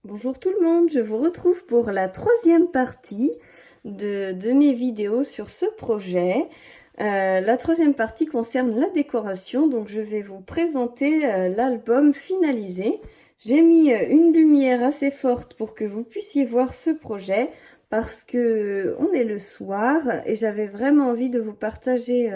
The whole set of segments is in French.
Bonjour tout le monde, je vous retrouve pour la troisième partie de mes vidéos sur ce projet. La troisième partie concerne la décoration, donc je vais vous présenter l'album finalisé. J'ai mis une lumière assez forte pour que vous puissiez voir ce projet parce que on est le soir et j'avais vraiment envie de vous partager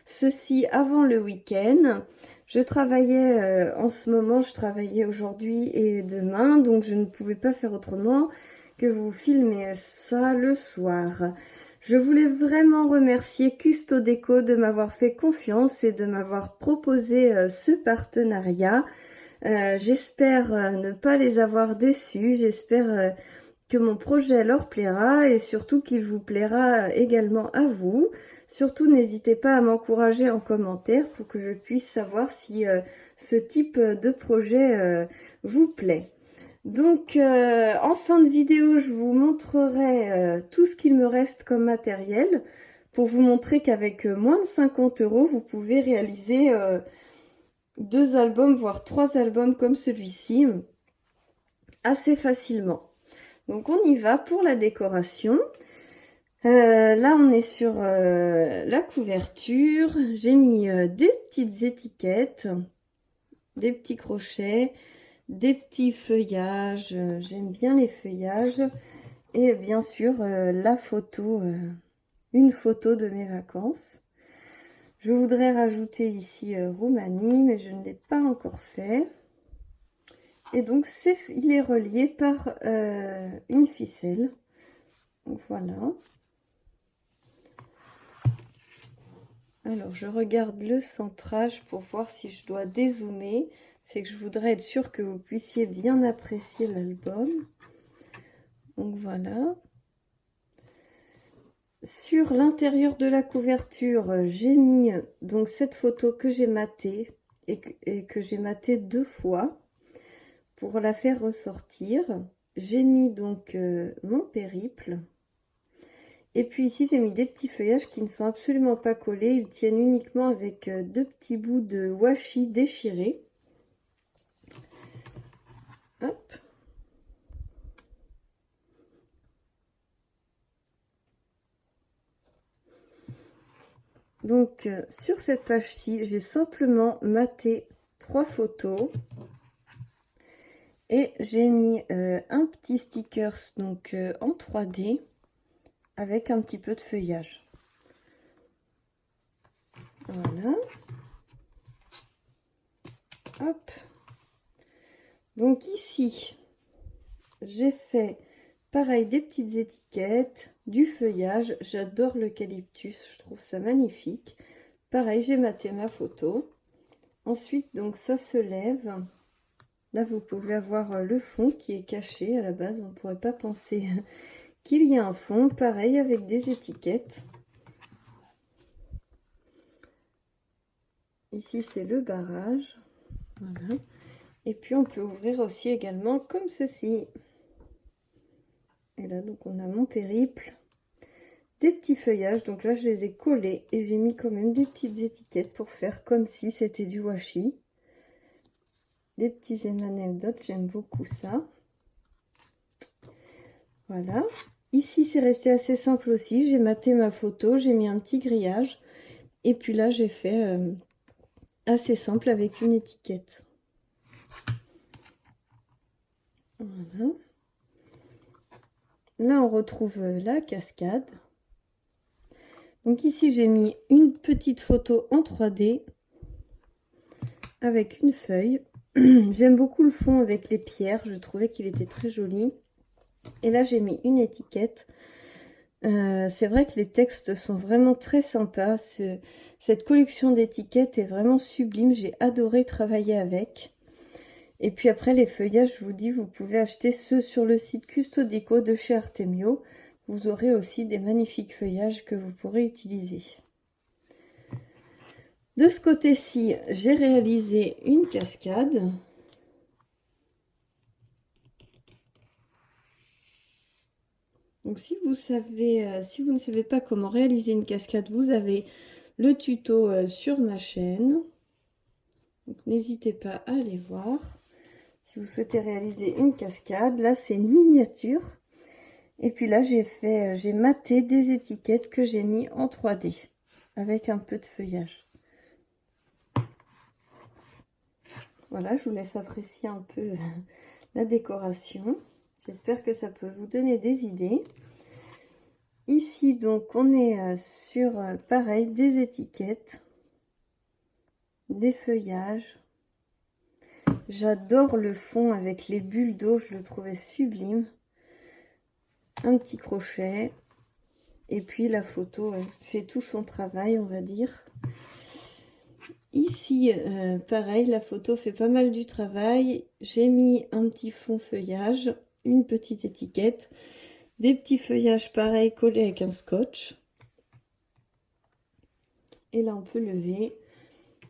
ceci avant le week-end. Je travaillais en ce moment, je travaillais aujourd'hui et demain, donc je ne pouvais pas faire autrement que vous filmer ça le soir. Je voulais vraiment remercier Custo Déco de m'avoir fait confiance et de m'avoir proposé ce partenariat. J'espère ne pas les avoir déçus, j'espère que mon projet leur plaira et surtout qu'il vous plaira également à vous. Surtout, n'hésitez pas à m'encourager en commentaire pour que je puisse savoir si ce type de projet vous plaît. Donc, en fin de vidéo, je vous montrerai tout ce qu'il me reste comme matériel pour vous montrer qu'avec moins de 50 €, vous pouvez réaliser 2 albums, voire 3 albums comme celui-ci assez facilement. Donc on y va pour la décoration. Là on est sur la couverture. J'ai mis des petites étiquettes, des petits crochets, des petits feuillages. J'aime bien les feuillages. Et bien sûr la photo, une photo de mes vacances. Je voudrais rajouter ici Roumanie, mais je ne l'ai pas encore fait. Et donc il est relié par une ficelle. Donc voilà. Alors je regarde le centrage pour voir si je dois dézoomer. C'est que je voudrais être sûre que vous puissiez bien apprécier l'album. Donc voilà. Sur l'intérieur de la couverture, j'ai mis donc cette photo que j'ai matée et que j'ai matée 2 fois pour la faire ressortir. J'ai mis donc mon périple. Et puis ici, j'ai mis des petits feuillages qui ne sont absolument pas collés. Ils tiennent uniquement avec 2 petits bouts de washi déchirés. Hop. Donc, sur cette page-ci, j'ai simplement maté 3 photos. Et j'ai mis un petit sticker donc, en 3D avec un petit peu de feuillage. Voilà. Hop. Donc ici, j'ai fait pareil des petites étiquettes, du feuillage. J'adore l'eucalyptus, je trouve ça magnifique. Pareil, j'ai maté ma photo. Ensuite, donc ça se lève. Là, vous pouvez avoir le fond qui est caché. À la base, on ne pourrait pas penser qu'il y a un fond. Pareil avec des étiquettes. Ici, c'est le barrage. Voilà. Et puis, on peut ouvrir aussi également comme ceci. Et là, donc, on a mon périple. Des petits feuillages. Donc là, je les ai collés. Et j'ai mis quand même des petites étiquettes pour faire comme si c'était du washi. Des petits Emmanuel Dot. J'aime beaucoup ça. Voilà. Ici, c'est resté assez simple aussi. J'ai maté ma photo. J'ai mis un petit grillage. Et puis là, j'ai fait assez simple avec une étiquette. Voilà. Là, on retrouve la cascade. Donc ici, j'ai mis une petite photo en 3D avec une feuille. J'aime beaucoup le fond avec les pierres. Je trouvais qu'il était très joli. Et là, j'ai mis une étiquette. C'est vrai que les textes sont vraiment très sympas. Cette collection d'étiquettes est vraiment sublime. J'ai adoré travailler avec. Et puis après, les feuillages, je vous dis, vous pouvez acheter ceux sur le site Custo Déco de chez Artemio. Vous aurez aussi des magnifiques feuillages que vous pourrez utiliser. De ce côté-ci, j'ai réalisé une cascade. Donc si vous ne savez pas comment réaliser une cascade, vous avez le tuto sur ma chaîne. Donc n'hésitez pas à aller voir. Si vous souhaitez réaliser une cascade, là c'est une miniature. Et puis là j'ai maté des étiquettes que j'ai mis en 3D avec un peu de feuillage. Voilà, je vous laisse apprécier un peu la décoration. J'espère que ça peut vous donner des idées. Ici donc on est sur pareil des étiquettes, des feuillages. J'adore le fond avec les bulles d'eau, je le trouvais sublime. Un petit crochet. Et puis la photo fait tout son travail, on va dire. Ici, pareil, la photo fait pas mal du travail. J'ai mis un petit fond feuillage, une petite étiquette, des petits feuillages pareils collés avec un scotch. Et là, on peut lever.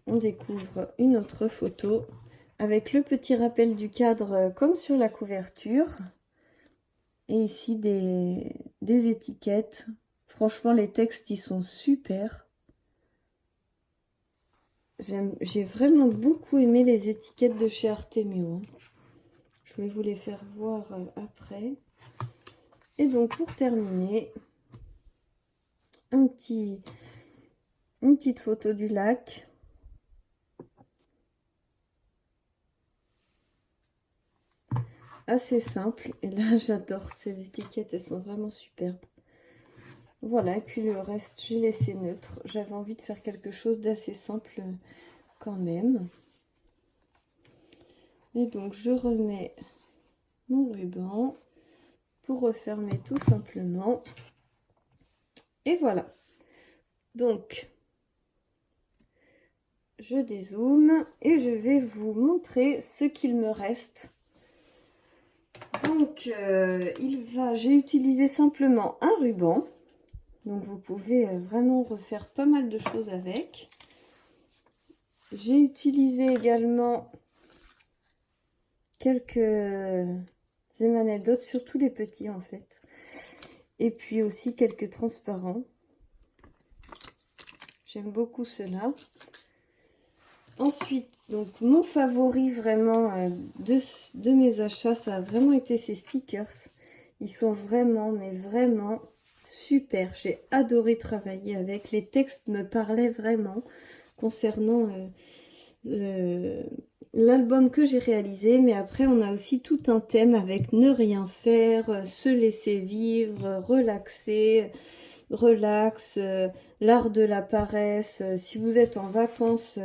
On découvre une autre photo avec le petit rappel du cadre comme sur la couverture. Et ici, des étiquettes. Franchement, les textes, ils sont super. J'ai vraiment beaucoup aimé les étiquettes de chez Artemio. Je vais vous les faire voir après. Et donc, pour terminer, une petite photo du lac. Assez simple. Et là, j'adore ces étiquettes. Elles sont vraiment superbes. Voilà. Et puis le reste, j'ai laissé neutre. J'avais envie de faire quelque chose d'assez simple quand même. Et donc, je remets mon ruban pour refermer tout simplement. Et voilà. Donc, je dézoome et je vais vous montrer ce qu'il me reste. Donc, j'ai utilisé simplement un ruban. Donc, vous pouvez vraiment refaire pas mal de choses avec. J'ai utilisé également quelques émanels d'autres, surtout les petits en fait. Et puis aussi quelques transparents. J'aime beaucoup cela. Ensuite, donc mon favori vraiment de mes achats, ça a vraiment été ces stickers. Ils sont vraiment, mais vraiment super. J'ai adoré travailler avec. Les textes me parlaient vraiment concernant l'album que j'ai réalisé. Mais après, on a aussi tout un thème avec ne rien faire, se laisser vivre, relaxer, relax, l'art de la paresse. Si vous êtes en vacances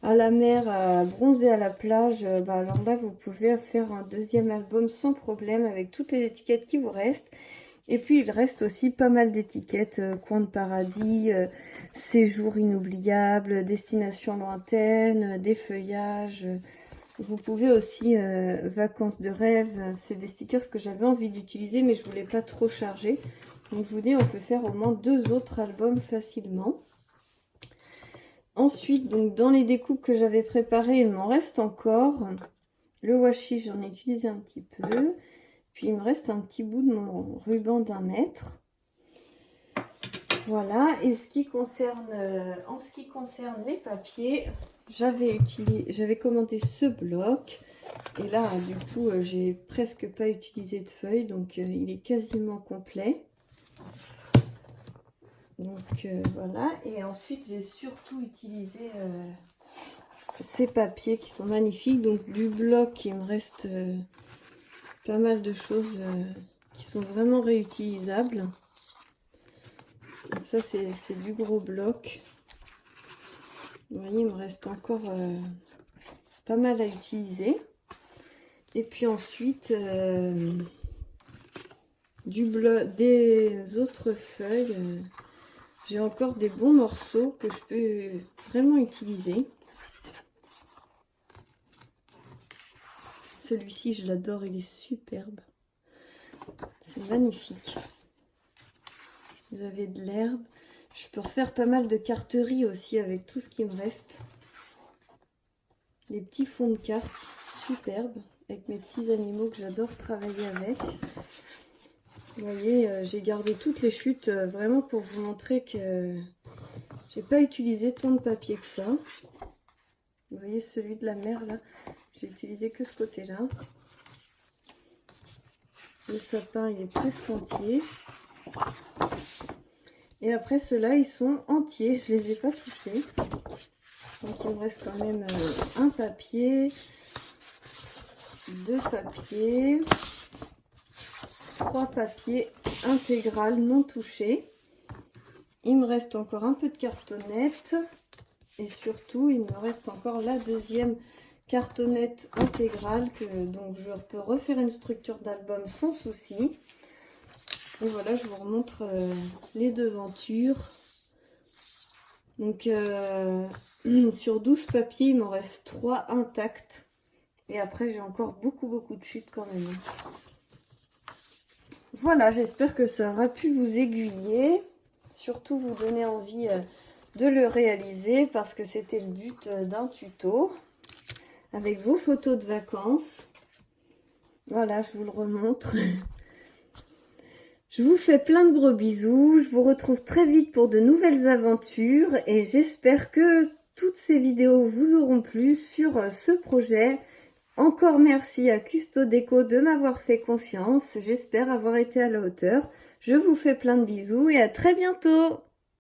à la mer, à bronzer à la plage, alors là, vous pouvez faire un deuxième album sans problème avec toutes les étiquettes qui vous restent. Et puis, il reste aussi pas mal d'étiquettes, coin de paradis, séjour inoubliable, destination lointaine, des feuillages. Vous pouvez aussi, vacances de rêve, c'est des stickers que j'avais envie d'utiliser, mais je voulais pas trop charger. Donc, je vous dis, on peut faire au moins 2 autres albums facilement. Ensuite, donc dans les découpes que j'avais préparées, il m'en reste encore. Le washi, j'en ai utilisé un petit peu. Puis, il me reste un petit bout de mon ruban d'1 mètre. Voilà. Et en ce qui concerne les papiers, j'avais commandé ce bloc. Et là, du coup, j'ai presque pas utilisé de feuilles. Donc, il est quasiment complet. Donc voilà, et ensuite j'ai surtout utilisé ces papiers qui sont magnifiques. Donc du bloc, il me reste pas mal de choses qui sont vraiment réutilisables. Donc ça c'est du gros bloc. Vous voyez, il me reste encore pas mal à utiliser. Et puis ensuite, des autres feuilles. J'ai encore des bons morceaux que je peux vraiment utiliser. Celui-ci, je l'adore, il est superbe. C'est magnifique. Vous avez de l'herbe. Je peux refaire pas mal de carterie aussi avec tout ce qui me reste. Des petits fonds de cartes superbes avec mes petits animaux que j'adore travailler avec. Vous voyez, j'ai gardé toutes les chutes vraiment pour vous montrer que j'ai pas utilisé tant de papier que ça. Vous voyez celui de la mer là, J'ai utilisé que ce côté-là. Le sapin, il est presque entier. Et après, ceux-là, ils sont entiers. Je les ai pas touchés. Donc, il me reste quand même un papier, 2 papiers, 3 papiers intégral non touchés. Il me reste encore un peu de cartonnette. Et surtout, il me reste encore la deuxième cartonnette intégrale donc je peux refaire une structure d'album sans souci. Et voilà, je vous remontre les devantures. Donc sur 12 papiers, il m'en reste 3 intacts. Et après, j'ai encore beaucoup de chutes quand même. Voilà, j'espère que ça aura pu vous aiguiller. Surtout vous donner envie de le réaliser parce que c'était le but d'un tuto. Avec vos photos de vacances. Voilà, je vous le remontre. Je vous fais plein de gros bisous. Je vous retrouve très vite pour de nouvelles aventures. Et j'espère que toutes ces vidéos vous auront plu sur ce projet. Encore merci à Custo Déco de m'avoir fait confiance. J'espère avoir été à la hauteur. Je vous fais plein de bisous et à très bientôt.